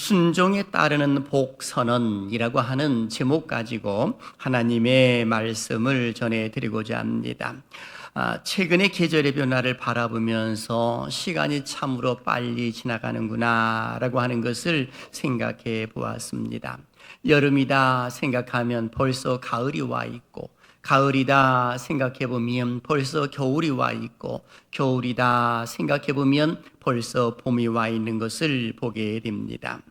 순종에 따르는 복선언이라고 하는 제목 가지고 하나님의 말씀을 전해드리고자 합니다. 최근의 계절의 변화를 바라보면서 시간이 참으로 빨리 지나가는구나 라고 하는 것을 생각해 보았습니다. 여름이다 생각하면 벌써 가을이 와 있고, 가을이다 생각해보면 벌써 겨울이 와 있고, 겨울이다 생각해보면 벌써 봄이 와 있는 것을 보게 됩니다.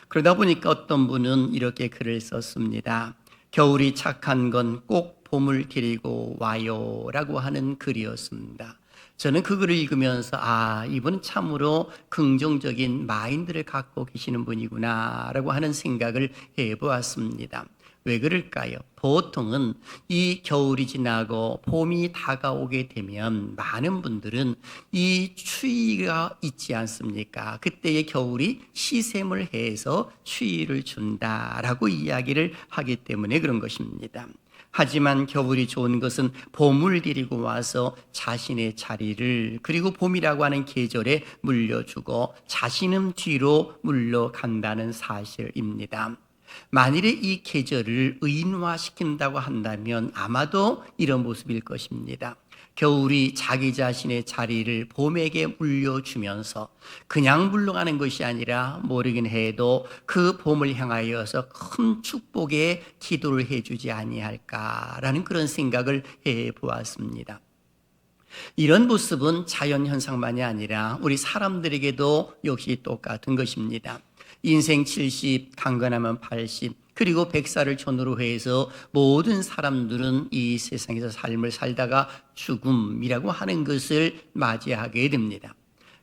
그러다 보니까 어떤 분은 이렇게 글을 썼습니다. 겨울이 착한 건 꼭 봄을 기리고 와요 라고 하는 글이었습니다. 저는 그 글을 읽으면서 이분은 참으로 긍정적인 마인드를 갖고 계시는 분이구나 라고 하는 생각을 해보았습니다. 왜 그럴까요? 보통은 이 겨울이 지나고 봄이 다가오게 되면 많은 분들은 이 추위가 있지 않습니까? 그때의 겨울이 시샘을 해서 추위를 준다라고 이야기를 하기 때문에 그런 것입니다. 하지만 겨울이 좋은 것은 봄을 데리고 와서 자신의 자리를, 그리고 봄이라고 하는 계절에 물려주고 자신은 뒤로 물러간다는 사실입니다. 만일에 이 계절을 의인화시킨다고 한다면 아마도 이런 모습일 것입니다. 겨울이 자기 자신의 자리를 봄에게 물려주면서 그냥 물러가는 것이 아니라 모르긴 해도 그 봄을 향하여서 큰 축복의 기도를 해주지 아니할까라는 그런 생각을 해보았습니다. 이런 모습은 자연현상만이 아니라 우리 사람들에게도 역시 똑같은 것입니다. 인생 70, 강건하면 80, 그리고 100살을 전후로 해서 모든 사람들은 이 세상에서 삶을 살다가 죽음이라고 하는 것을 맞이하게 됩니다.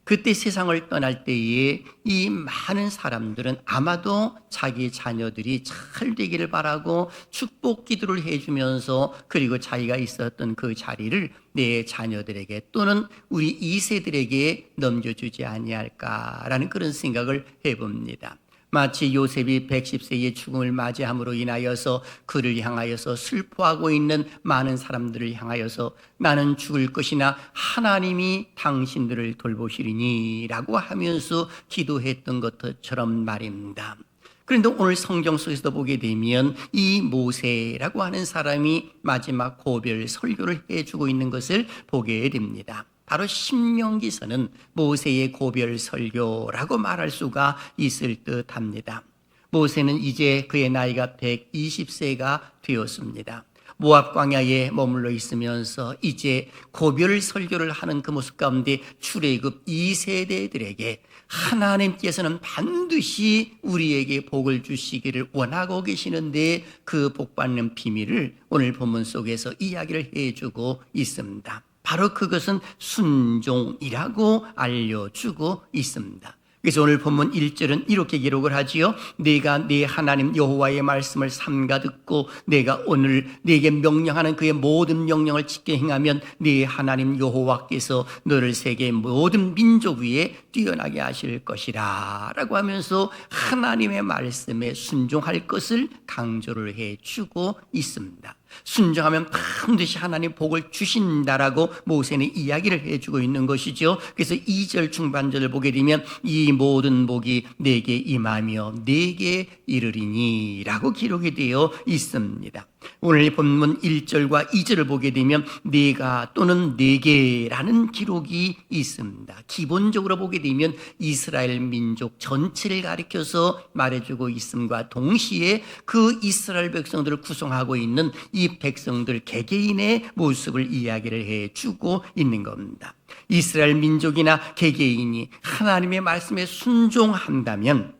그때 세상을 떠날 때에 이 많은 사람들은 아마도 자기 자녀들이 잘 되기를 바라고 축복 기도를 해주면서, 그리고 자기가 있었던 그 자리를 내 자녀들에게 또는 우리 2세들에게 넘겨주지 아니할까라는 그런 생각을 해봅니다. 마치 요셉이 110세의 죽음을 맞이함으로 인하여서 그를 향하여서 슬퍼하고 있는 많은 사람들을 향하여서 나는 죽을 것이나 하나님이 당신들을 돌보시리니 라고 하면서 기도했던 것처럼 말입니다. 그런데 오늘 성경 속에서도 보게 되면 이 모세라고 하는 사람이 마지막 고별 설교를 해주고 있는 것을 보게 됩니다. 바로 신명기서는 모세의 고별 설교라고 말할 수가 있을 듯합니다. 모세는 이제 그의 나이가 120세가 되었습니다. 모압 광야에 머물러 있으면서 이제 고별 설교를 하는 그 모습 가운데 출애굽 2세대들에게 하나님께서는 반드시 우리에게 복을 주시기를 원하고 계시는데 그 복받는 비밀을 오늘 본문 속에서 이야기를 해주고 있습니다. 바로 그것은 순종이라고 알려주고 있습니다. 그래서 오늘 본문 1절은 이렇게 기록을 하지요. 내가 네 하나님 여호와의 말씀을 삼가 듣고 내가 오늘 네게 명령하는 그의 모든 명령을 지켜 행하면 네 하나님 여호와께서 너를 세계 모든 민족 위에 뛰어나게 하실 것이라 라고 하면서 하나님의 말씀에 순종할 것을 강조를 해주고 있습니다. 순종하면 반드시 하나님 복을 주신다라고 모세는 이야기를 해주고 있는 것이죠. 그래서 2절 중반절을 보게 되면 이 모든 복이 내게 임하며 내게 이르리니 라고 기록이 되어 있습니다. 오늘 본문 1절과 2절을 보게 되면 네가 또는 내게라는 기록이 있습니다. 기본적으로 보게 되면 이스라엘 민족 전체를 가리켜서 말해주고 있음과 동시에 그 이스라엘 백성들을 구성하고 있는 이 백성들 개개인의 모습을 이야기를 해주고 있는 겁니다. 이스라엘 민족이나 개개인이 하나님의 말씀에 순종한다면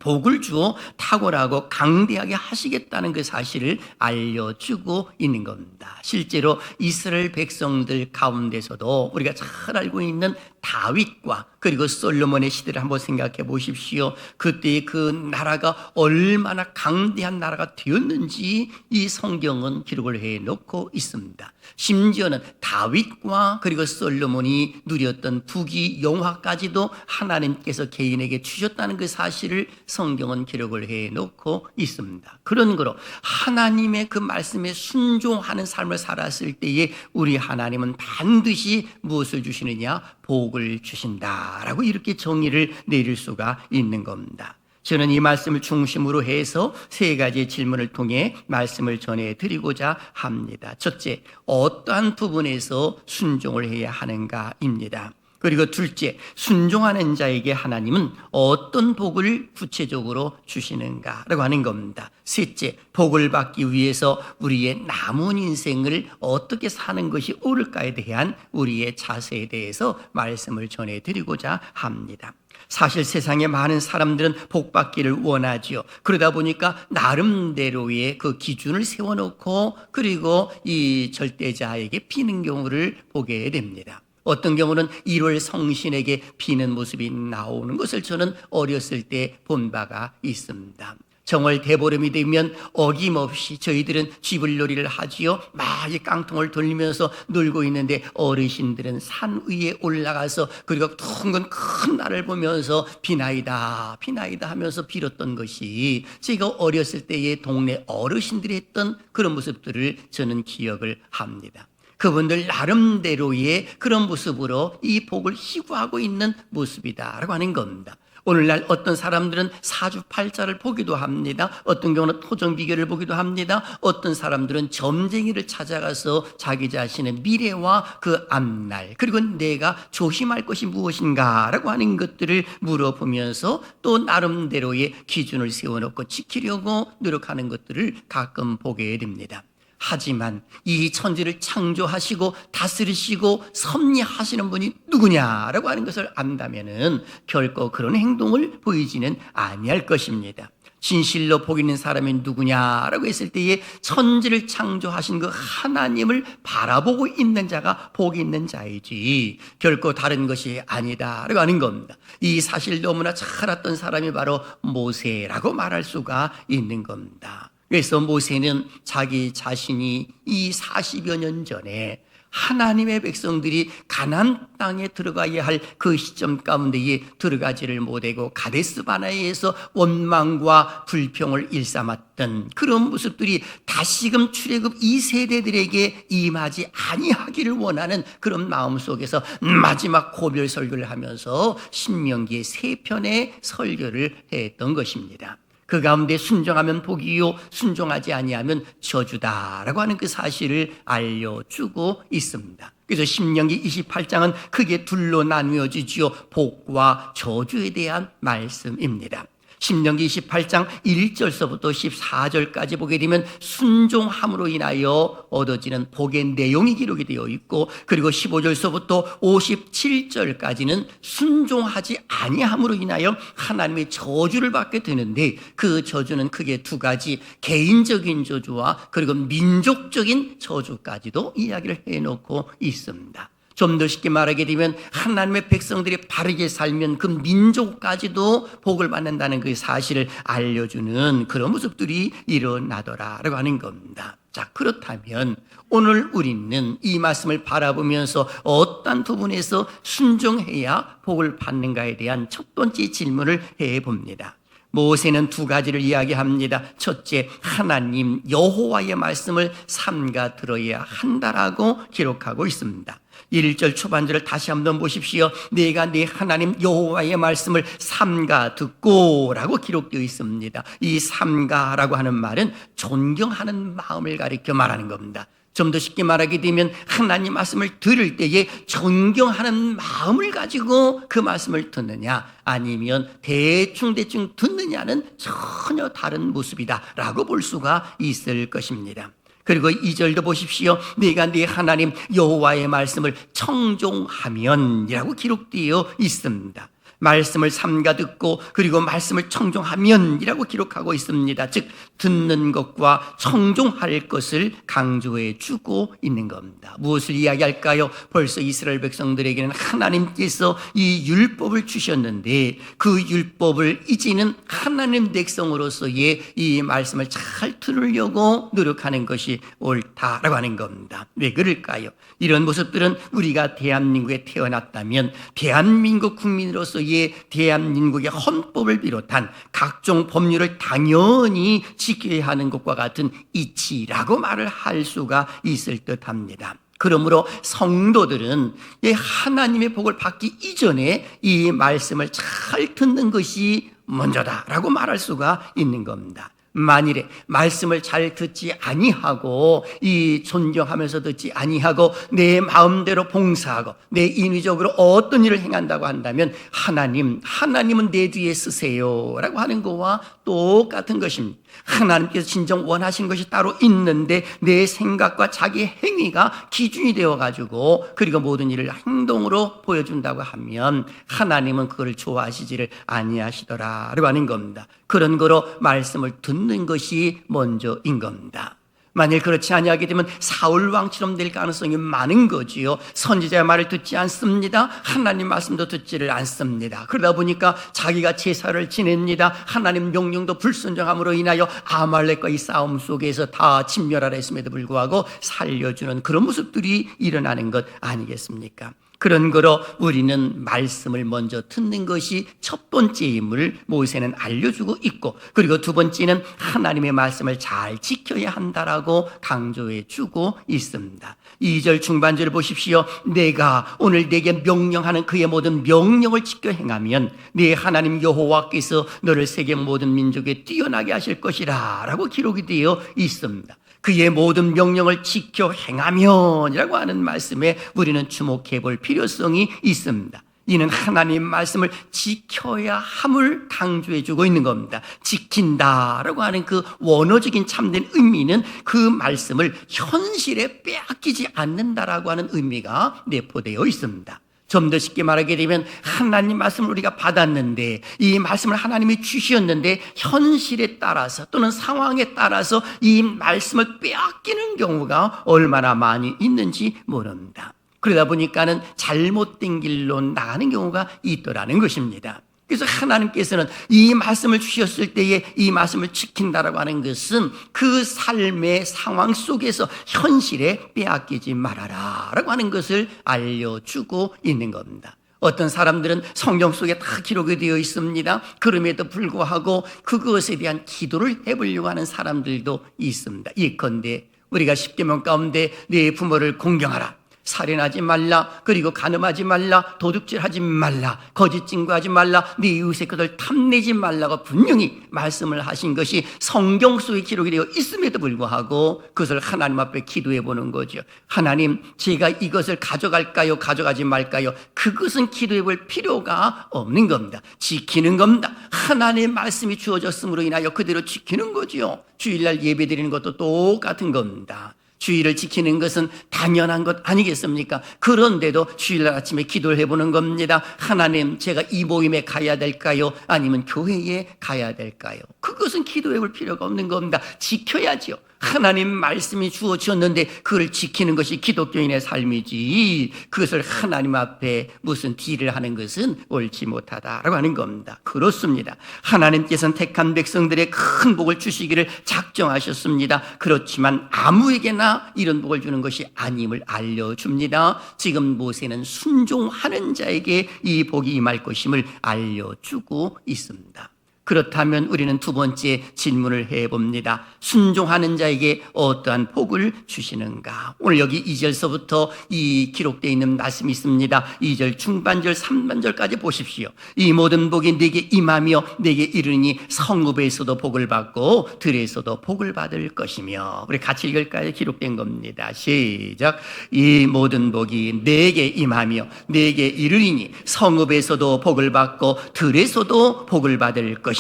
복을 주어 탁월하고 강대하게 하시겠다는 그 사실을 알려주고 있는 겁니다. 실제로 이스라엘 백성들 가운데서도 우리가 잘 알고 있는 다윗과 그리고 솔로몬의 시대를 한번 생각해 보십시오. 그때 그 나라가 얼마나 강대한 나라가 되었는지 이 성경은 기록을 해놓고 있습니다. 심지어는 다윗과 그리고 솔로몬이 누렸던 부귀 영화까지도 하나님께서 개인에게 주셨다는 그 사실을 성경은 기록을 해놓고 있습니다. 그런 거로 하나님의 그 말씀에 순종하는 삶을 살았을 때에 우리 하나님은 반드시 무엇을 주시느냐? 복을 주신다라고 이렇게 정의를 내릴 수가 있는 겁니다. 저는 이 말씀을 중심으로 해서 세 가지 질문을 통해 말씀을 전해드리고자 합니다. 첫째, 어떠한 부분에서 순종을 해야 하는가입니다. 그리고 둘째, 순종하는 자에게 하나님은 어떤 복을 구체적으로 주시는가라고 하는 겁니다. 셋째, 복을 받기 위해서 우리의 남은 인생을 어떻게 사는 것이 옳을까에 대한 우리의 자세에 대해서 말씀을 전해드리고자 합니다. 사실 세상에 많은 사람들은 복 받기를 원하지요. 그러다 보니까 나름대로의 그 기준을 세워놓고 그리고 이 절대자에게 비는 경우를 보게 됩니다. 어떤 경우는 1월 성신에게 비는 모습이 나오는 것을 저는 어렸을 때 본 바가 있습니다. 정월 대보름이 되면 어김없이 저희들은 쥐불놀이를 하지요. 막 이 깡통을 돌리면서 놀고 있는데 어르신들은 산 위에 올라가서 그리고 둥근 큰 날을 보면서 비나이다 비나이다 하면서 빌었던 것이 제가 어렸을 때의 동네 어르신들이 했던 그런 모습들을 저는 기억을 합니다. 그분들 나름대로의 그런 모습으로 이 복을 희구하고 있는 모습이다라고 하는 겁니다. 오늘날 어떤 사람들은 사주팔자를 보기도 합니다. 어떤 경우는 토정비결을 보기도 합니다. 어떤 사람들은 점쟁이를 찾아가서 자기 자신의 미래와 그 앞날 그리고 내가 조심할 것이 무엇인가라고 하는 것들을 물어보면서 또 나름대로의 기준을 세워놓고 지키려고 노력하는 것들을 가끔 보게 됩니다. 하지만 이 천지를 창조하시고 다스리시고 섭리하시는 분이 누구냐라고 하는 것을 안다면은 결코 그런 행동을 보이지는 아니할 것입니다. 진실로 복 있는 사람이 누구냐라고 했을 때에 천지를 창조하신 그 하나님을 바라보고 있는 자가 복 있는 자이지 결코 다른 것이 아니다라고 하는 겁니다. 이 사실 너무나 잘 알았던 사람이 바로 모세라고 말할 수가 있는 겁니다. 그래서 모세는 자기 자신이 이 40여 년 전에 하나님의 백성들이 가나안 땅에 들어가야 할 그 시점 가운데에 들어가지를 못하고 가데스 바네아에서 원망과 불평을 일삼았던 그런 모습들이 다시금 출애굽 2세대들에게 임하지 아니하기를 원하는 그런 마음 속에서 마지막 고별 설교를 하면서 신명기의 3편의 설교를 했던 것입니다. 그 가운데 순종하면 복이요 순종하지 아니하면 저주다라고 하는 그 사실을 알려주고 있습니다. 그래서 신명기 28장은 크게 둘로 나누어지지요. 복과 저주에 대한 말씀입니다. 신명기 28장 1절서부터 14절까지 보게 되면 순종함으로 인하여 얻어지는 복의 내용이 기록이 되어 있고 그리고 15절서부터 57절까지는 순종하지 아니함으로 인하여 하나님의 저주를 받게 되는데 그 저주는 크게 두 가지 개인적인 저주와 그리고 민족적인 저주까지도 이야기를 해놓고 있습니다. 좀 더 쉽게 말하게 되면 하나님의 백성들이 바르게 살면 그 민족까지도 복을 받는다는 그 사실을 알려주는 그런 모습들이 일어나더라라고 하는 겁니다. 자, 그렇다면 오늘 우리는 이 말씀을 바라보면서 어떤 부분에서 순종해야 복을 받는가에 대한 첫 번째 질문을 해봅니다. 모세는 두 가지를 이야기합니다. 첫째, 하나님 여호와의 말씀을 삼가 들어야 한다라고 기록하고 있습니다. 1절 초반절을 다시 한번 보십시오. 내가 네 하나님 여호와의 말씀을 삼가 듣고 라고 기록되어 있습니다. 이 삼가라고 하는 말은 존경하는 마음을 가리켜 말하는 겁니다. 좀 더 쉽게 말하게 되면 하나님 말씀을 들을 때에 존경하는 마음을 가지고 그 말씀을 듣느냐 아니면 대충 듣느냐는 전혀 다른 모습이다 라고 볼 수가 있을 것입니다. 그리고 2절도 보십시오. 내가 네 하나님 여호와의 말씀을 청종하면 이라고 기록되어 있습니다. 말씀을 삼가 듣고 그리고 말씀을 청종하면 이라고 기록하고 있습니다. 즉 듣는 것과 청종할 것을 강조해 주고 있는 겁니다. 무엇을 이야기할까요? 벌써 이스라엘 백성들에게는 하나님께서 이 율법을 주셨는데 그 율법을 이제는 하나님 백성으로서의 이 말씀을 잘 들으려고 노력하는 것이 옳다라고 하는 겁니다. 왜 그럴까요? 이런 모습들은 우리가 대한민국에 태어났다면 대한민국 국민으로서의 대한민국의 헌법을 비롯한 각종 법률을 당연히 지켜야 하는 것과 같은 이치라고 말을 할 수가 있을 듯합니다. 그러므로 성도들은 하나님의 복을 받기 이전에 이 말씀을 잘 듣는 것이 먼저다라고 말할 수가 있는 겁니다. 만일에 말씀을 잘 듣지 아니하고 이 존경하면서 듣지 아니하고 내 마음대로 봉사하고 내 인위적으로 어떤 일을 행한다고 한다면 하나님은 내 뒤에 쓰세요라고 하는 거와 똑같은 것입니다. 하나님께서 진정 원하시는 것이 따로 있는데 내 생각과 자기 행위가 기준이 되어가지고 그리고 모든 일을 행동으로 보여준다고 하면 하나님은 그걸 좋아하시지를 아니하시더라라고 하는 겁니다. 그런 거로 말씀을 듣는 것이 먼저인 겁니다. 만일 그렇지 아니하게 되면 사울 왕처럼 될 가능성이 많은 거지요. 선지자의 말을 듣지 않습니다. 하나님 말씀도 듣지를 않습니다. 그러다 보니까 자기가 제사를 지냅니다. 하나님 명령도 불순종함으로 인하여 아말렉과 이 싸움 속에서 다 진멸하라 했음에도 불구하고 살려주는 그런 모습들이 일어나는 것 아니겠습니까? 그런 거로 우리는 말씀을 먼저 듣는 것이 첫 번째임을 모세는 알려주고 있고, 그리고 두 번째는 하나님의 말씀을 잘 지켜야 한다라고 강조해 주고 있습니다. 2절 중반절을 보십시오. 내가 오늘 내게 명령하는 그의 모든 명령을 지켜 행하면 네 하나님 여호와께서 너를 세계 모든 민족에 뛰어나게 하실 것이라 라고 기록이 되어 있습니다. 그의 모든 명령을 지켜 행하면이라고 하는 말씀에 우리는 주목해 볼 필요성이 있습니다. 이는 하나님 말씀을 지켜야 함을 강조해 주고 있는 겁니다. 지킨다라고 하는 그 원어적인 참된 의미는 그 말씀을 현실에 빼앗기지 않는다라고 하는 의미가 내포되어 있습니다. 좀 더 쉽게 말하게 되면 하나님 말씀을 우리가 받았는데 이 말씀을 하나님이 주셨는데 현실에 따라서 또는 상황에 따라서 이 말씀을 빼앗기는 경우가 얼마나 많이 있는지 모릅니다. 그러다 보니까는 잘못된 길로 나가는 경우가 있더라는 것입니다. 그래서 하나님께서는 이 말씀을 주셨을 때에 이 말씀을 지킨다라고 하는 것은 그 삶의 상황 속에서 현실에 빼앗기지 말아라 라고 하는 것을 알려주고 있는 겁니다. 어떤 사람들은 성경 속에 다 기록이 되어 있습니다. 그럼에도 불구하고 그것에 대한 기도를 해보려고 하는 사람들도 있습니다. 예컨대 우리가 십계명 가운데 네 부모를 공경하라, 살인하지 말라, 그리고 간음하지 말라, 도둑질하지 말라, 거짓 증거하지 말라, 네 이웃의 것을 탐내지 말라고 분명히 말씀을 하신 것이 성경 속에 기록이 되어 있음에도 불구하고 그것을 하나님 앞에 기도해 보는 거죠. 하나님, 제가 이것을 가져갈까요? 가져가지 말까요? 그것은 기도해 볼 필요가 없는 겁니다. 지키는 겁니다. 하나님의 말씀이 주어졌음으로 인하여 그대로 지키는 거죠. 주일날 예배 드리는 것도 똑같은 겁니다. 주일을 지키는 것은 당연한 것 아니겠습니까? 그런데도 주일날 아침에 기도를 해보는 겁니다. 하나님, 제가 이 모임에 가야 될까요? 아니면 교회에 가야 될까요? 그것은 기도해 볼 필요가 없는 겁니다. 지켜야죠. 하나님 말씀이 주어졌는데 그걸 지키는 것이 기독교인의 삶이지, 그것을 하나님 앞에 무슨 딜을 하는 것은 옳지 못하다라고 하는 겁니다. 그렇습니다. 하나님께서는 택한 백성들의 큰 복을 주시기를 작정하셨습니다. 그렇지만 아무에게나 이런 복을 주는 것이 아님을 알려줍니다. 지금 모세는 순종하는 자에게 이 복이 임할 것임을 알려주고 있습니다. 그렇다면 우리는 두 번째 질문을 해봅니다. 순종하는 자에게 어떠한 복을 주시는가? 오늘 여기 2절서부터 이 기록되어 있는 말씀이 있습니다. 2절 중반절 3반절까지 보십시오. 이 모든 복이 내게 임하며 내게 이르니 성읍에서도 복을 받고 들에서도 복을 받을 것이며. 우리 같이 읽을까요? 기록된 겁니다. 시작. 이 모든 복이 내게 임하며 내게 이르니 성읍에서도 복을 받고 들에서도 복을 받을 것이며.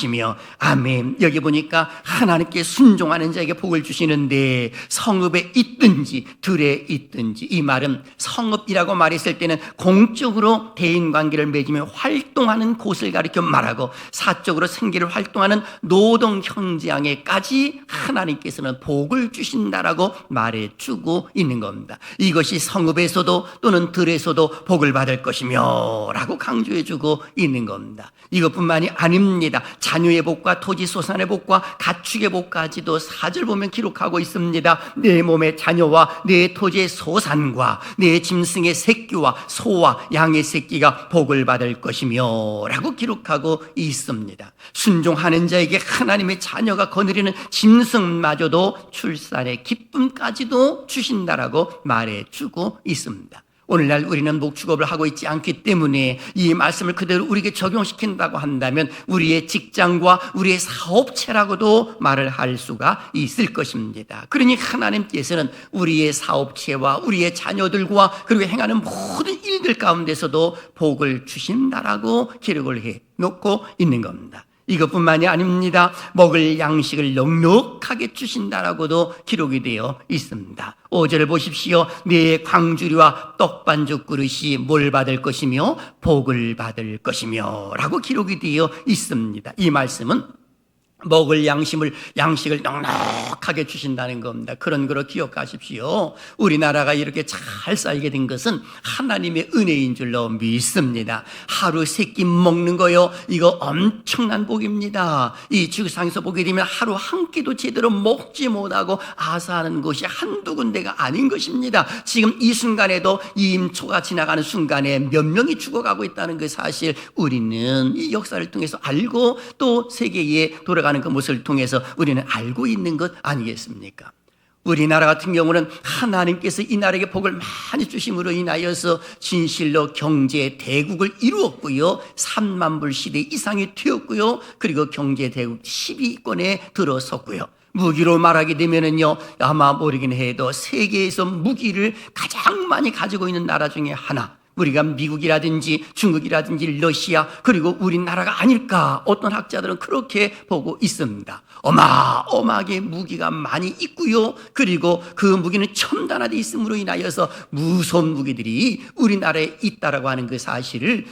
아멘. 여기 보니까 하나님께 순종하는 자에게 복을 주시는데 성읍에 있든지 들에 있든지, 이 말은 성읍이라고 말했을 때는 공적으로 대인관계를 맺으며 활동하는 곳을 가리켜 말하고 사적으로 생계를 활동하는 노동 현장에까지 하나님께서는 복을 주신다라고 말해주고 있는 겁니다. 이것이 성읍에서도 또는 들에서도 복을 받을 것이며 라고 강조해주고 있는 겁니다. 이것뿐만이 아닙니다. 자녀의 복과 토지 소산의 복과 가축의 복까지도 4절 보면 기록하고 있습니다. 내 몸의 자녀와 내 토지의 소산과 내 짐승의 새끼와 소와 양의 새끼가 복을 받을 것이며 라고 기록하고 있습니다. 순종하는 자에게 하나님의 자녀가 거느리는 짐승마저도 출산의 기쁨까지도 주신다라고 말해주고 있습니다. 오늘날 우리는 목축업을 하고 있지 않기 때문에 이 말씀을 그대로 우리에게 적용시킨다고 한다면 우리의 직장과 우리의 사업체라고도 말을 할 수가 있을 것입니다. 그러니 하나님께서는 우리의 사업체와 우리의 자녀들과 그리고 행하는 모든 일들 가운데서도 복을 주신다라고 기록을 해 놓고 있는 겁니다. 이것뿐만이 아닙니다. 먹을 양식을 넉넉하게 주신다라고도 기록이 되어 있습니다. 5절을 보십시오. 네 광주리와 떡반죽 그릇이 뭘 받을 것이며 복을 받을 것이며 라고 기록이 되어 있습니다. 이 말씀은 먹을 양식을 넉넉하게 주신다는 겁니다. 그런 거로 기억하십시오. 우리나라가 이렇게 잘 살게 된 것은 하나님의 은혜인 줄로 믿습니다. 하루 3끼 먹는 거요, 이거 엄청난 복입니다. 이 지구상에서 보게 되면 하루 한 끼도 제대로 먹지 못하고 아사하는 곳이 한두 군데가 아닌 것입니다. 지금 이 순간에도 이 임초가 지나가는 순간에 몇 명이 죽어가고 있다는 그 사실, 우리는 이 역사를 통해서 알고 또 세계에 돌아가는 그 모습을 통해서 우리는 알고 있는 것 아니겠습니까? 우리나라 같은 경우는 하나님께서 이 나라에게 복을 많이 주심으로 인하여서 진실로 경제 대국을 이루었고요, 3만 불 시대 이상이 되었고요, 그리고 경제 대국 10위권에 들어섰고요. 무기로 말하게 되면은요, 아마 모르긴 해도 세계에서 무기를 가장 많이 가지고 있는 나라 중에 하나, 우리가 미국이라든지 중국이라든지 러시아, 그리고 우리나라가 아닐까, 어떤 학자들은 그렇게 보고 있습니다. 어마어마하게 무기가 많이 있고요, 그리고 그 무기는 첨단화되어 있음으로 인하여서 무서운 무기들이 우리나라에 있다라고 하는 그 사실을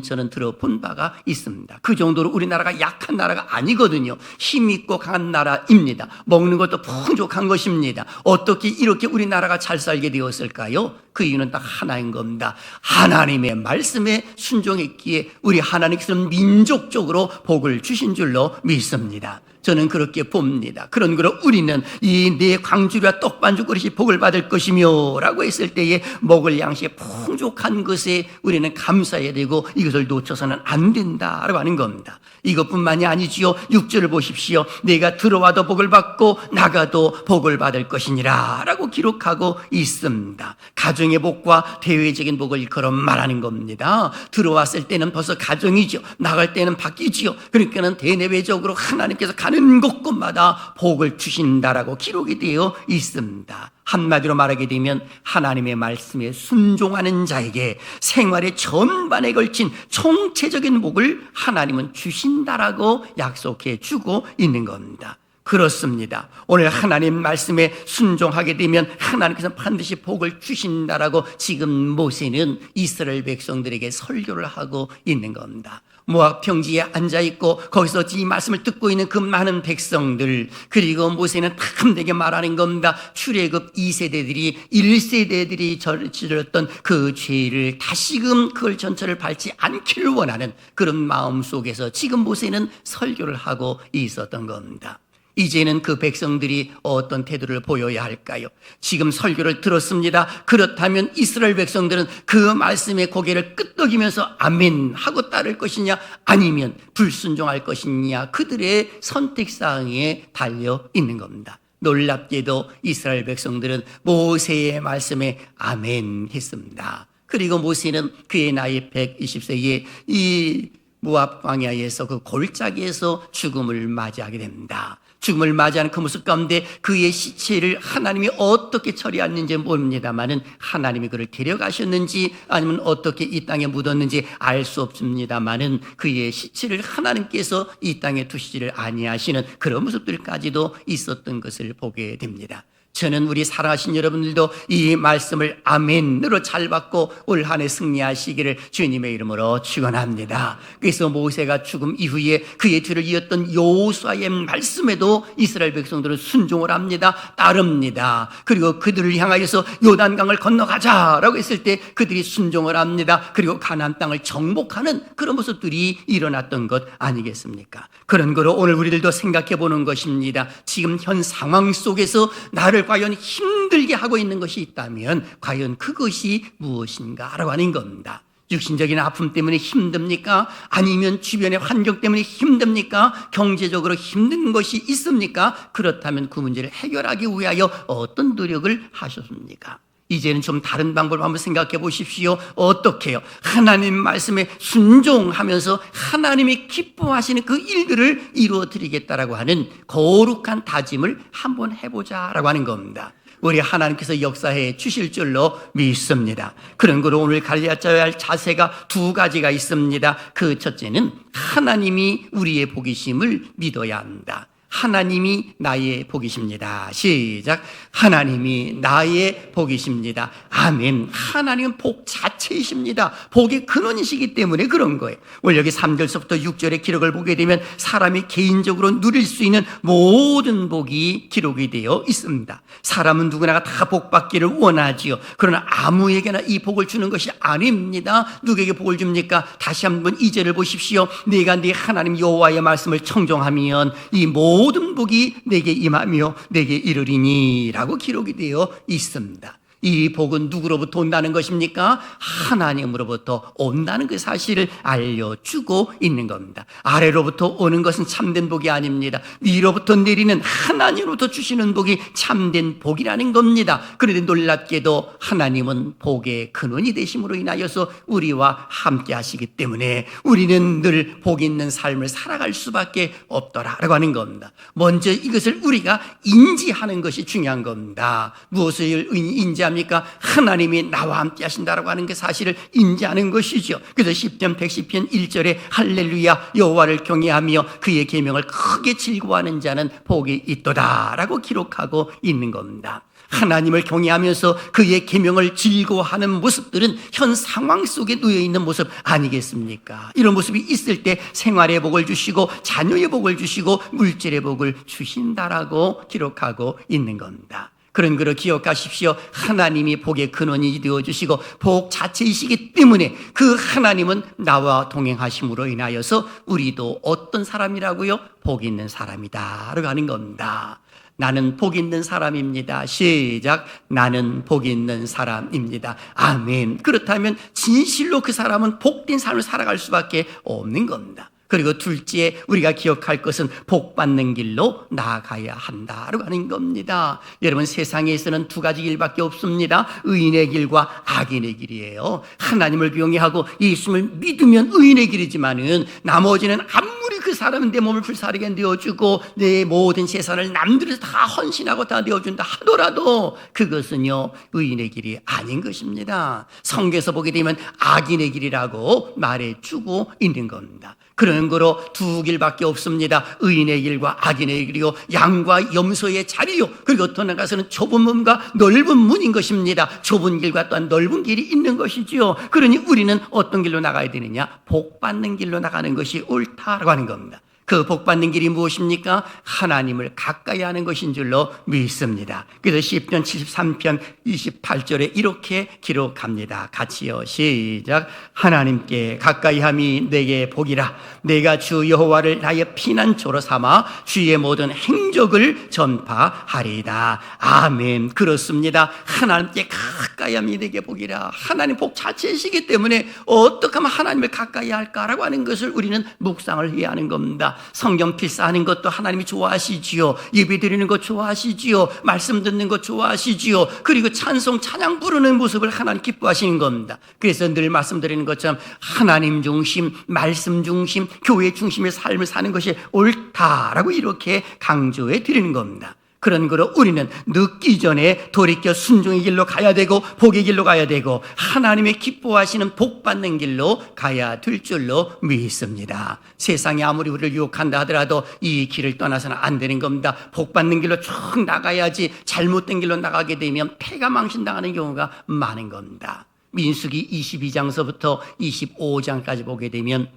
저는 들어본 바가 있습니다. 그 정도로 우리나라가 약한 나라가 아니거든요. 힘있고 강한 나라입니다. 먹는 것도 풍족한 것입니다. 어떻게 이렇게 우리나라가 잘 살게 되었을까요? 그 이유는 딱 하나인 겁니다. 하나님의 말씀에 순종했기에 우리 하나님께서는 민족적으로 복을 주신 줄로 믿습니다. 저는 그렇게 봅니다. 그런 거로 우리는 이 내 광주리와 떡반죽 그릇이 복을 받을 것이며 라고 했을 때에 먹을 양식의 풍족한 것에 우리는 감사해야 되고 이것을 놓쳐서는 안 된다라고 하는 겁니다. 이것뿐만이 아니지요. 6절을 보십시오. 내가 들어와도 복을 받고 나가도 복을 받을 것이니라 라고 기록하고 있습니다. 가정의 복과 대외적인 복을 일컬어 말하는 겁니다. 들어왔을 때는 벌써 가정이죠. 나갈 때는 바뀌지요. 그러니까는 대내외적으로 하나님께서 가는 곳곳마다 복을 주신다라고 기록이 되어 있습니다. 한마디로 말하게 되면 하나님의 말씀에 순종하는 자에게 생활의 전반에 걸친 총체적인 복을 하나님은 주신다라고 약속해 주고 있는 겁니다. 그렇습니다. 오늘 하나님 말씀에 순종하게 되면 하나님께서 반드시 복을 주신다라고 지금 모세는 이스라엘 백성들에게 설교를 하고 있는 겁니다. 모압 평지에 앉아있고 거기서 이 말씀을 듣고 있는 그 많은 백성들, 그리고 모세는 탐되게 말하는 겁니다. 출애굽 2세대들이 1세대들이 저질렀던 그 죄를 다시금 그걸 전철을 밟지 않기를 원하는 그런 마음 속에서 지금 모세는 설교를 하고 있었던 겁니다. 이제는 그 백성들이 어떤 태도를 보여야 할까요? 지금 설교를 들었습니다. 그렇다면 이스라엘 백성들은 그 말씀에 고개를 끄덕이면서 아멘 하고 따를 것이냐, 아니면 불순종할 것이냐, 그들의 선택사항에 달려 있는 겁니다. 놀랍게도 이스라엘 백성들은 모세의 말씀에 아멘 했습니다. 그리고 모세는 그의 나이 120세에 이 모압 광야에서 그 골짜기에서 죽음을 맞이하게 됩니다. 죽음을 맞이하는 그 모습 가운데 그의 시체를 하나님이 어떻게 처리했는지 모릅니다만은 하나님이 그를 데려가셨는지 아니면 어떻게 이 땅에 묻었는지 알 수 없습니다만은 그의 시체를 하나님께서 이 땅에 두시지를 아니하시는 그런 모습들까지도 있었던 것을 보게 됩니다. 저는 우리 살아가신 여러분들도 이 말씀을 아멘으로 잘 받고 올 한 해 승리하시기를 주님의 이름으로 축원합니다. 그래서 모세가 죽음 이후에 그의 뒤를 이었던 여호수아의 말씀에도 이스라엘 백성들은 순종을 합니다. 따릅니다. 그리고 그들을 향하여서 요단강을 건너가자라고 했을 때 그들이 순종을 합니다. 그리고 가나안 땅을 정복하는 그런 모습들이 일어났던 것 아니겠습니까? 그런 거로 오늘 우리들도 생각해 보는 것입니다. 지금 현 상황 속에서 나를 과연 힘들게 하고 있는 것이 있다면 과연 그것이 무엇인가라고 하는 겁니다. 육신적인 아픔 때문에 힘듭니까? 아니면 주변의 환경 때문에 힘듭니까? 경제적으로 힘든 것이 있습니까? 그렇다면 그 문제를 해결하기 위하여 어떤 노력을 하셨습니까? 이제는 좀 다른 방법을 한번 생각해 보십시오. 어떻게 해요? 하나님 말씀에 순종하면서 하나님이 기뻐하시는 그 일들을 이루어 드리겠다라고 하는 거룩한 다짐을 한번 해보자라고 하는 겁니다. 우리 하나님께서 역사해 주실 줄로 믿습니다. 그런 거로 오늘 가르쳐야 할 자세가 두 가지가 있습니다. 그 첫째는 하나님이 우리의 복이심을 믿어야 한다. 하나님이 나의 복이십니다. 시작. 하나님이 나의 복이십니다. 아멘. 하나님은 복 자체이십니다. 복의 근원이시기 때문에 그런 거예요. 오늘 여기 3절서부터 6절의 기록을 보게 되면 사람이 개인적으로 누릴 수 있는 모든 복이 기록이 되어 있습니다. 사람은 누구나 다 복받기를 원하지요. 그러나 아무에게나 이 복을 주는 것이 아닙니다. 누구에게 복을 줍니까? 다시 한번 2절을 보십시오. 네가 네 하나님 여호와의 말씀을 청종하면 이 모든 복이 내게 임하며 내게 이르리니 라고 기록이 되어 있습니다. 이 복은 누구로부터 온다는 것입니까? 하나님으로부터 온다는 그 사실을 알려주고 있는 겁니다. 아래로부터 오는 것은 참된 복이 아닙니다. 위로부터 내리는 하나님으로부터 주시는 복이 참된 복이라는 겁니다. 그런데 놀랍게도 하나님은 복의 근원이 되심으로 인하여서 우리와 함께 하시기 때문에 우리는 늘 복 있는 삶을 살아갈 수밖에 없더라라고 하는 겁니다. 먼저 이것을 우리가 인지하는 것이 중요한 겁니다. 무엇을 인지합니까? 하나님이 나와 함께 하신다라고 하는 그 사실을 인지하는 것이죠. 그래서 10편 110편 1절에 할렐루야 여호와를 경외하며 그의 계명을 크게 즐거워하는 자는 복이 있도다라고 기록하고 있는 겁니다. 하나님을 경외하면서 그의 계명을 즐거워하는 모습들은 현 상황 속에 놓여 있는 모습 아니겠습니까? 이런 모습이 있을 때 생활의 복을 주시고 자녀의 복을 주시고 물질의 복을 주신다라고 기록하고 있는 겁니다. 그런 거를 기억하십시오. 하나님이 복의 근원이 되어주시고 복 자체이시기 때문에 그 하나님은 나와 동행하심으로 인하여서 우리도 어떤 사람이라고요? 복 있는 사람이다 라고 하는 겁니다. 나는 복 있는 사람입니다. 시작. 나는 복 있는 사람입니다. 아멘. 그렇다면 진실로 그 사람은 복된 삶을 살아갈 수밖에 없는 겁니다. 그리고 둘째 우리가 기억할 것은 복 받는 길로 나아가야 한다라고 하는 겁니다. 여러분 세상에서는 두 가지 길밖에 없습니다. 의인의 길과 악인의 길이에요. 하나님을 경외하고 예수님을 믿으면 의인의 길이지만은 나머지는 아무리 그 사람은 내 몸을 불사르게 내어주고 내 모든 재산을 남들에서 다 헌신하고 다 내어준다 하더라도 그것은요 의인의 길이 아닌 것입니다. 성경에서 보게 되면 악인의 길이라고 말해주고 있는 겁니다. 그런 거로 두 길밖에 없습니다. 의인의 길과 악인의 길이요 양과 염소의 자리요 그리고 또 나가서는 좁은 문과 넓은 문인 것입니다. 좁은 길과 또한 넓은 길이 있는 것이지요. 그러니 우리는 어떤 길로 나가야 되느냐? 복 받는 길로 나가는 것이 옳다라고 하는 겁니다. 그 복 받는 길이 무엇입니까? 하나님을 가까이 하는 것인 줄로 믿습니다. 그래서 시편 73편 28절에 이렇게 기록합니다. 같이요. 시작. 하나님께 가까이함이 내게 복이라. 내가 주 여호와를 나의 피난처로 삼아 주의 모든 행적을 전파하리이다. 아멘. 그렇습니다. 하나님께 가까이함이 내게 복이라. 하나님 복 자체이시기 때문에 어떻게 하면 하나님을 가까이 할까라고 하는 것을 우리는 묵상을 해야 하는 겁니다. 성경 필사하는 것도 하나님이 좋아하시지요. 예배 드리는 것 좋아하시지요. 말씀 듣는 것 좋아하시지요. 그리고 찬송 찬양 부르는 모습을 하나님 기뻐하시는 겁니다. 그래서 늘 말씀드리는 것처럼 하나님 중심, 말씀 중심, 교회 중심의 삶을 사는 것이 옳다라고 이렇게 강조해 드리는 겁니다. 그런 거로 우리는 늦기 전에 돌이켜 순종의 길로 가야 되고 복의 길로 가야 되고 하나님의 기뻐하시는 복 받는 길로 가야 될 줄로 믿습니다. 세상이 아무리 우리를 유혹한다 하더라도 이 길을 떠나서는 안 되는 겁니다. 복 받는 길로 쭉 나가야지 잘못된 길로 나가게 되면 패가 망신당하는 경우가 많은 겁니다. 민수기 22장서부터 25장까지 보게 되면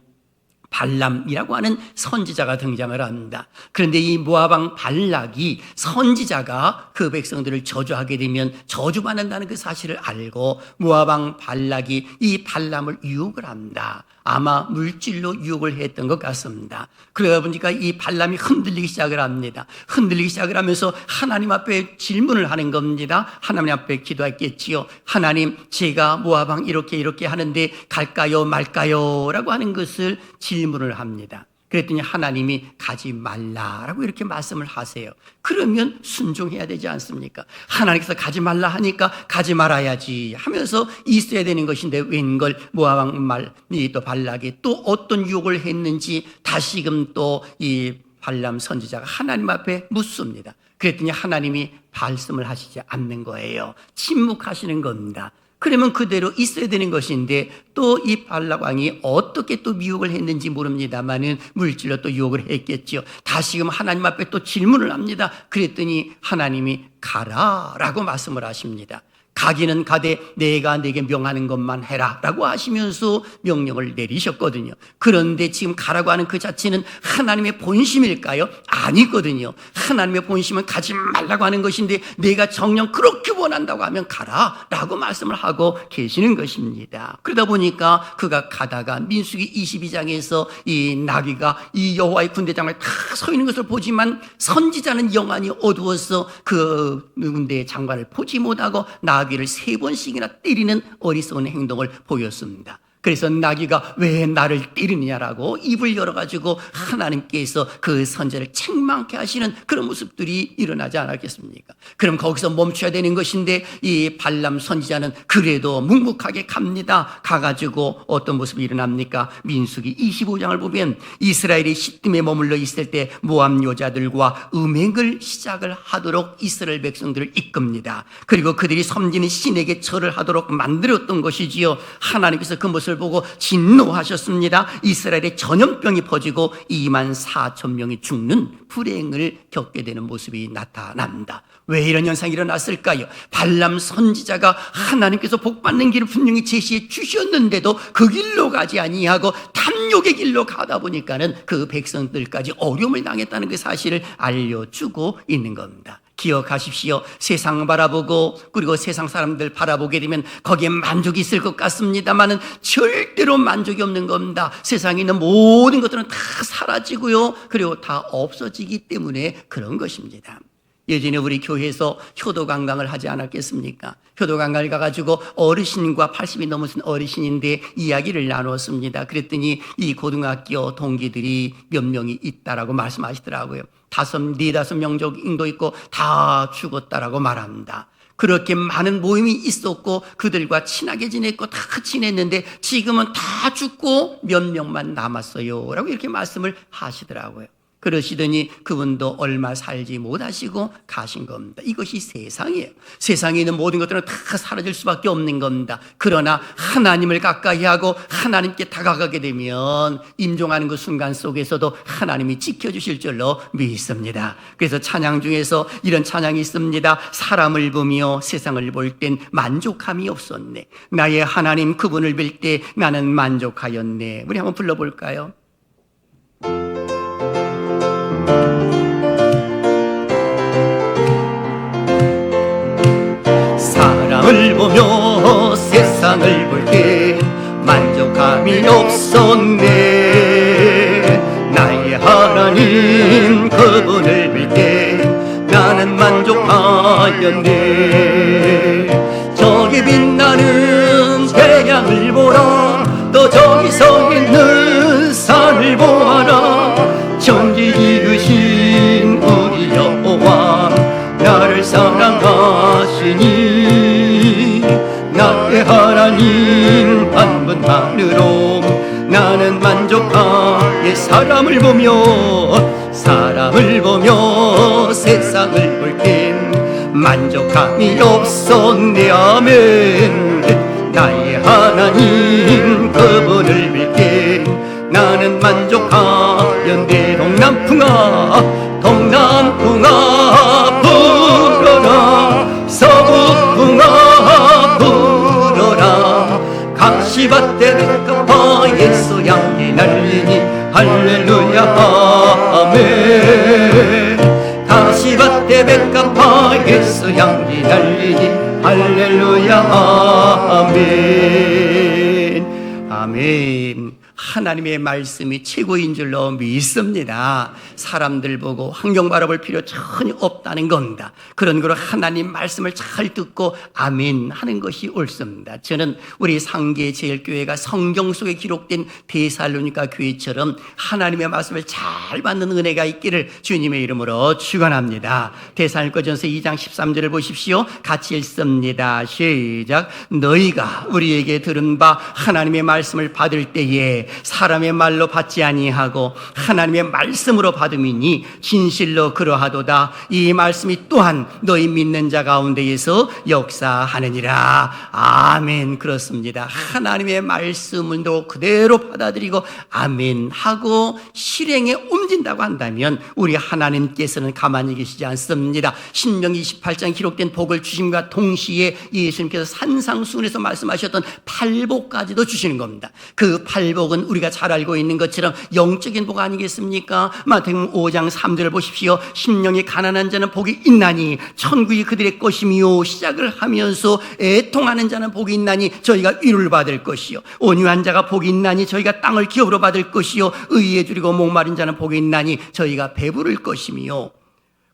발람이라고 하는 선지자가 등장을 합니다. 그런데 이 모압 발락이 선지자가 그 백성들을 저주하게 되면 저주받는다는 그 사실을 알고 모압 발락이 이 발람을 유혹을 합니다. 아마 물질로 유혹을 했던 것 같습니다. 그러다 보니까 이 발람이 흔들리기 시작을 합니다. 흔들리기 시작을 하면서 하나님 앞에 질문을 하는 겁니다. 하나님 앞에 기도했겠지요. 하나님, 제가 모압 이렇게 하는데 갈까요 말까요? 라고 하는 것을 질문을 합니다. 그랬더니 하나님이 가지 말라라고 이렇게 말씀을 하세요. 그러면 순종해야 되지 않습니까? 하나님께서 가지 말라 하니까 가지 말아야지 하면서 있어야 되는 것인데, 웬걸 모압 왕 말이 또 발락이 또 어떤 유혹을 했는지 다시금 또 이 발람 선지자가 하나님 앞에 묻습니다. 그랬더니 하나님이 말씀을 하시지 않는 거예요. 침묵하시는 겁니다. 그러면 그대로 있어야 되는 것인데, 또 이 발락 왕이 어떻게 또 미혹을 했는지 모릅니다만은 물질로 또 유혹을 했겠죠. 다시금 하나님 앞에 또 질문을 합니다. 그랬더니 하나님이 가라라고 말씀을 하십니다. 가기는 가되 내가 내게 명하는 것만 해라 라고 하시면서 명령을 내리셨거든요. 그런데 지금 가라고 하는 그 자체는 하나님의 본심일까요? 아니거든요. 하나님의 본심은 가지 말라고 하는 것인데, 내가 정녕 그렇게 원한다고 하면 가라 라고 말씀을 하고 계시는 것입니다. 그러다 보니까 그가 가다가 민수기 22장에서 이 나귀가 이 여호와의 군대장을 다 서 있는 것을 보지만, 선지자는 영안이 어두워서 그 군대 장관을 보지 못하고 나귀를 3번씩이나 때리는 어리석은 행동을 보였습니다. 그래서 나귀가 왜 나를 때리느냐라고 입을 열어가지고 하나님께서 그 선지자를 책망케 하시는 그런 모습들이 일어나지 않았겠습니까? 그럼 거기서 멈춰야 되는 것인데, 이 발람 선지자는 그래도 묵묵하게 갑니다. 가가지고 어떤 모습이 일어납니까? 민수기 25장을 보면 이스라엘이 시딤에 머물러 있을 때 모압 여자들과 음행을 시작을 하도록 이스라엘 백성들을 이끕니다. 그리고 그들이 섬기는 신에게 절을 하도록 만들었던 것이지요. 하나님께서 그 모습을 보고 진노하셨습니다. 이스라엘에 전염병이 퍼지고 24,000명이 죽는 불행을 겪게 되는 모습이 나타납니다. 왜 이런 현상이 일어났을까요? 발람 선지자가 하나님께서 복받는 길을 분명히 제시해 주셨는데도 그 길로 가지 아니하고 탐욕의 길로 가다 보니까는 그 백성들까지 어려움을 당했다는 그 사실을 알려주고 있는 겁니다. 기억하십시오. 세상 바라보고 그리고 세상 사람들 바라보게 되면 거기에 만족이 있을 것 같습니다만은 절대로 만족이 없는 겁니다. 세상에 있는 모든 것들은 다 사라지고요, 그리고 다 없어지기 때문에 그런 것입니다. 예전에 우리 교회에서 효도 관광을 하지 않았겠습니까? 효도 관광을 가가지고 어르신과 80이 넘으신 어르신인데 이야기를 나눴습니다. 그랬더니 이 고등학교 동기들이 몇 명이 있다라고 말씀하시더라고요. 4-5명 정도 있고 다 죽었다라고 말합니다. 그렇게 많은 모임이 있었고 그들과 친하게 지냈고 다 지냈는데 지금은 다 죽고 몇 명만 남았어요 라고 이렇게 말씀을 하시더라고요. 그러시더니 그분도 얼마 살지 못하시고 가신 겁니다. 이것이 세상이에요. 세상에 있는 모든 것들은 다 사라질 수밖에 없는 겁니다. 그러나 하나님을 가까이 하고 하나님께 다가가게 되면 임종하는 그 순간 속에서도 하나님이 지켜주실 줄로 믿습니다. 그래서 찬양 중에서 이런 찬양이 있습니다. 사람을 보며 세상을 볼 땐 만족함이 없었네. 나의 하나님 그분을 뵐 때 나는 만족하였네. 우리 한번 불러볼까요? 사람을 보며 세상을 볼 때 만족함이 없었네. 나의 하나님 그분을 볼 때 나는 만족하였네. 저기 빛나는 태양을 보라, 또 저기 서 있는 산을 보아라. 천지 지으신 우리 여호와 나를 사랑하시니, 나의 하나님 한 분만으로 나는 만족하게. 사람을 보며 세상을 볼 땐 만족함이 없었네. 아멘. 나의 하나님 그분을 볼 때 나는 만족하였네. 동남풍아 불어라, 서북풍아 불어라. 각시밭에 백합화 예수 향기 날리니 할렐루야 아멘. 각시밭에 백합화 예수 향기 날리니 할렐루야 아멘. 아멘. 하나님의 말씀이 최고인 줄로 믿습니다. 사람들 보고 환경 바라볼 필요 전혀 없다는 겁니다. 그런 거로 하나님 말씀을 잘 듣고 아멘 하는 것이 옳습니다. 저는 우리 상계제일교회가 성경 속에 기록된 데살로니가 교회처럼 하나님의 말씀을 잘 받는 은혜가 있기를 주님의 이름으로 축원합니다. 데살로니가전서 2장 13절을 보십시오. 같이 읽습니다. 시작. 너희가 우리에게 들은 바 하나님의 말씀을 받을 때에 사람의 말로 받지 아니하고 하나님의 말씀으로 받음이니 진실로 그러하도다. 이 말씀이 또한 너희 믿는 자 가운데에서 역사하느니라. 아멘. 그렇습니다. 하나님의 말씀도 그대로 받아들이고 아멘 하고 실행에 옮긴다고 한다면 우리 하나님께서는 가만히 계시지 않습니다. 신명기 28장 기록된 복을 주심과 동시에 예수님께서 산상수훈에서 말씀하셨던 팔복까지도 주시는 겁니다. 그 팔복은 우리가 잘 알고 있는 것처럼 영적인 복 아니겠습니까? 마태복음 5장 3절을 보십시오. 심령이 가난한 자는 복이 있나니 천국이 그들의 것이며 시작을 하면서 애통하는 자는 복이 있나니 저희가 위로를 받을 것이요 온유한 자가 복이 있나니 저희가 땅을 기업으로 받을 것이요 의에 줄이고 목마른 자는 복이 있나니 저희가 배부를 것이며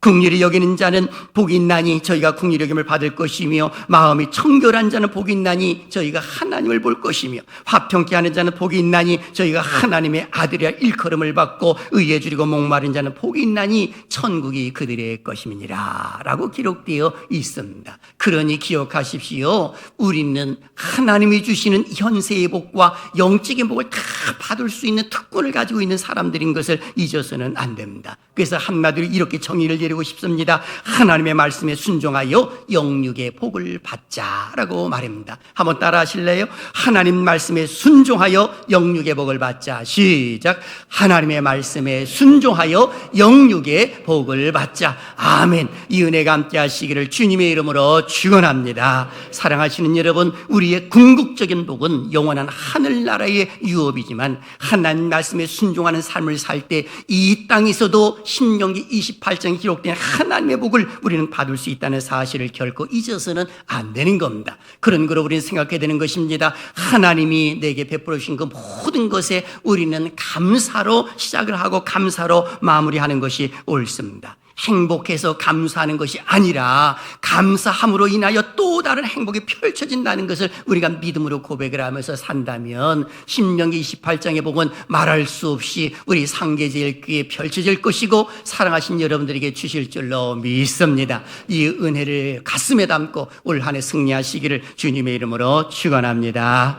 긍휼히 여기는 자는 복이 있나니 저희가 긍휼히 여김을 받을 것이며 마음이 청결한 자는 복이 있나니 저희가 하나님을 볼 것이며 화평케 하는 자는 복이 있나니 저희가 하나님의 아들이라 일컬음을 받고 의에 줄이고 목마른 자는 복이 있나니 천국이 그들의 것임이니라 라고 기록되어 있습니다. 그러니 기억하십시오. 우리는 하나님이 주시는 현세의 복과 영적인 복을 다 받을 수 있는 특권을 가지고 있는 사람들인 것을 잊어서는 안 됩니다. 그래서 한마디로 이렇게 정의를 내리고 싶습니다. 하나님의 말씀에 순종하여 영육의 복을 받자라고 말합니다. 한번 따라 하실래요? 하나님 말씀에 순종하여 영육의 복을 받자. 시작. 하나님의 말씀에 순종하여 영육의 복을 받자. 아멘. 이 은혜가 함께 하시기를 주님의 이름으로 축원합니다. 사랑하시는 여러분, 우리의 궁극적인 복은 영원한 하늘나라의 유업이지만 하나님 말씀에 순종하는 삶을 살 때 이 땅에서도 신명기 28장 기록된 하나님의 복을 우리는 받을 수 있다는 사실을 결코 잊어서는 안 되는 겁니다. 그런 거로 우리는 생각해야 되는 것입니다. 하나님이 내게 베풀어 주신 그 모든 것에 우리는 감사로 시작을 하고 감사로 마무리하는 것이 옳습니다. 행복해서 감사하는 것이 아니라 감사함으로 인하여 또 다른 행복이 펼쳐진다는 것을 우리가 믿음으로 고백을 하면서 산다면 신명기 28장의 복은 말할 수 없이 우리 상계제일교회에 펼쳐질 것이고 사랑하신 여러분들에게 주실 줄로 믿습니다. 이 은혜를 가슴에 담고 올 한 해 승리하시기를 주님의 이름으로 축원합니다.